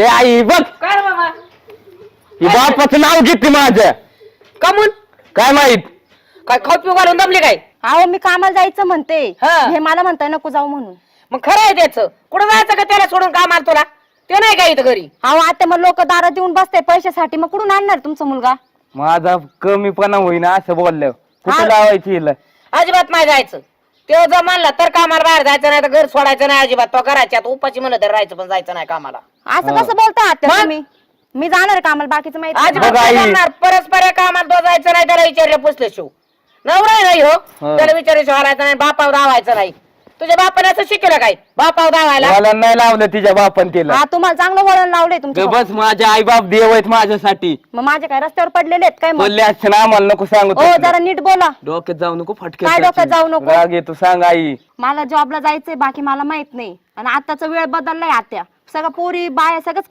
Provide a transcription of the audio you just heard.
हे आई बघ, काय रे बाबा ही बापाचं नाव घेते माझं. कमून काय माहित? काय खाऊ पिऊ घालून दमले काय अहो मी कामाला जायचं म्हणते हा. हे मला म्हणताय नको जाऊ म्हणून. मग खरं आहे त्याचं कुठं जायचं का त्याला सोडून कामाला तुला ते नाही का इथं घरी अहो आता मग लोक दारा देऊन बसते पैशासाठी मग कुठून आणणार तुमचा मुलगा. माझा कमीपणा होईना असं बोललं. कुठं हा. लावायची हिला? अजिबात नाही जायचं तेव्हा जर म्हणला तर कामाला बाहेर जायचं नाही तर घर सोडायचं नाही अजिबात तो करायच्या उपाची म्हणलं तर राहायचं पण जायचं नाही कामाला असं कसं बोलता आत्या मग? तुम्ही. मी जाणार आहे कामाला बाकीचं माहिती नाही. अजिबात बघा नाही आई. जाणार. परस्पर कामाला तो जायचं नाही त्याला विचारलं पुसले शिव नवरा नाही हो हा. त्याला विचारायचं हारायचं नाही बापावर धावायचं नाही तुझ्या बापाने असं शिकलं काय बापावर धावायला मला नाही लावलं तिच्या बापन तिला. हा तुम्हाला चांगलं वळण लावलंय तुमच्या बस माझे आई बाप देव आहेत माझ्यासाठी. मग माझे काय रस्त्यावर पडलेले आहेत काय मग. बोलले असते ना आम्हाला नको सांगू ओ तसलं. जरा नीट बोला. डोक्यात जाऊ नको फटके. काय डोक्यात जाऊ नको? राग येतो सांग आई. मला जॉबला जायचंय बाकी मला माहित नाही आणि आताचा वेळ बदललाय आत्या. सगळं पोरी बाया सगळंच